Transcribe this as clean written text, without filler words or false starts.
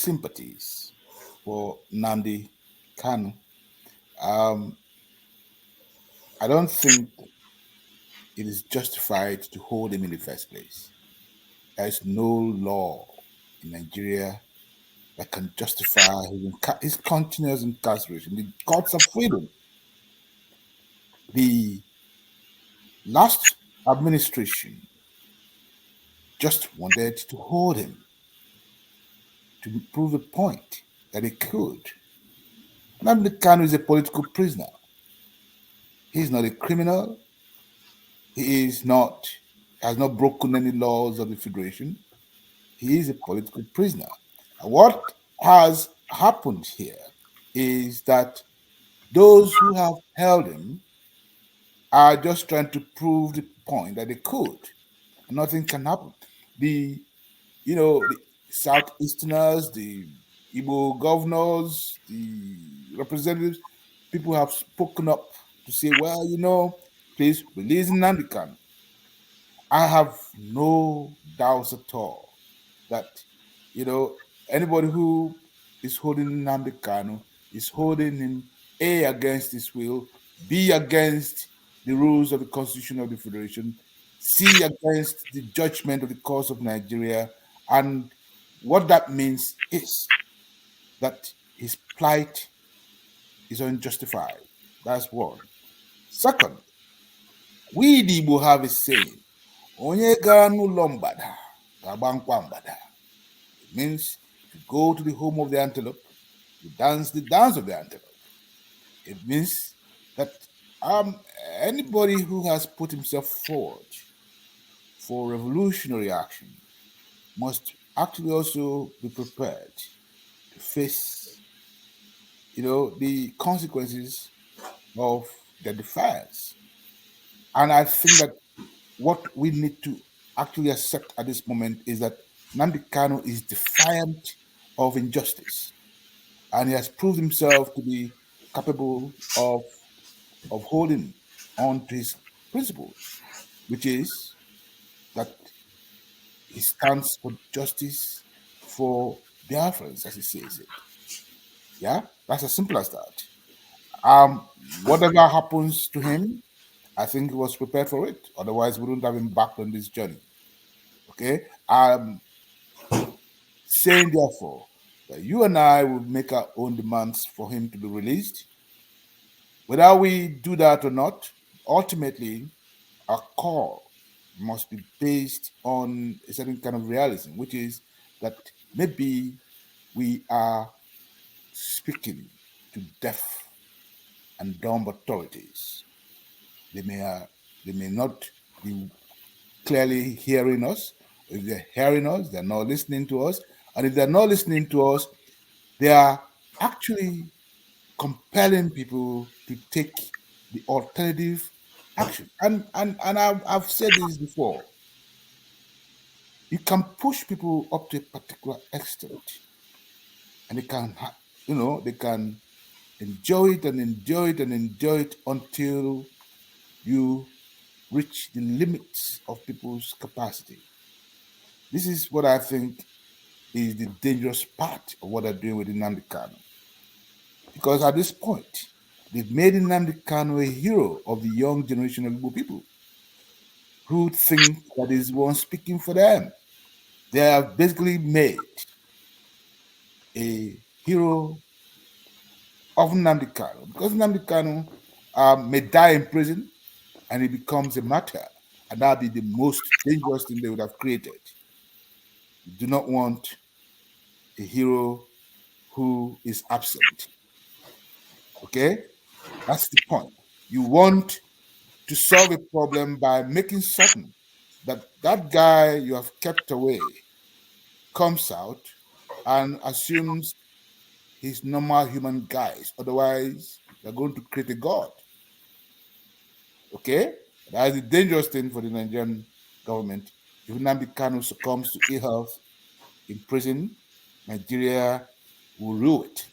sympathies for Nnamdi Kanu. Um, I don't think it is justified to hold him in the first place. There is no law in Nigeria that can justify his continuous incarceration. The courts of freedom. The last administration just wanted to hold him to prove a point that they could. Nnamdi Kanu is a political prisoner. He's not a criminal. He is not has not broken any laws of the federation. He is a political prisoner. And what has happened here is that those who have held him are just trying to prove the point that they could. Nothing can happen. The the Southeasterners, the Igbo governors, the representatives, people have spoken up to say, well, please release Nnamdi Kanu. I have no doubts at all that, anybody who is holding Nnamdi Kanu is holding him A, against his will, B, against the rules of the Constitution of the Federation, C, against the judgment of the courts of Nigeria. And what that means is that his plight is unjustified. That's one. Second, we the Igbo have a saying, Onye gara n'ụlọ mgbada ga-agba nkwa mgbada. It means if you go to the home of the antelope, you dance the dance of the antelope. It means that anybody who has put himself forward for revolutionary action must actually also be prepared to face, the consequences of their defiance. And I think that what we need to actually accept at this moment is that Nnamdi Kanu is defiant of injustice, and he has proved himself to be capable of holding on to his principles, which is that he stands for justice for Biafrans, as he says it. Yeah, that's as simple as that. Whatever happens to him, I think he was prepared for it. Otherwise, we wouldn't have embarked on this journey. Okay. Saying therefore that you and I will make our own demands for him to be released. Whether we do that or not, ultimately, our call must be based on a certain kind of realism, which is that maybe we are speaking to deaf and dumb authorities. They may not be clearly hearing us. If they're hearing us, they're not listening to us. And if they're not listening to us, they are actually compelling people to take the alternative action. And I've said this before. You can push people up to a particular extent, and they can enjoy it and enjoy it and enjoy it until you reach the limits of people's capacity. This is what I think is the dangerous part of what they're doing with Nnamdi Kanu. Because at this point, they've made Nnamdi Kanu a hero of the young generation of Igbo people who think that is one speaking for them. They have basically made a hero of Nnamdi Kanu, because Nnamdi Kanu may die in prison and he becomes a martyr, and that would be the most dangerous thing they would have created. You do not want a hero who is absent. Okay? That's the point. You want to solve a problem by making certain that that guy you have kept away comes out and assumes his normal human guise. Otherwise, you're going to create a god. Okay? That is the dangerous thing for the Nigerian government. If Nnamdi Kanu succumbs to ill health in prison, Nigeria will rue it.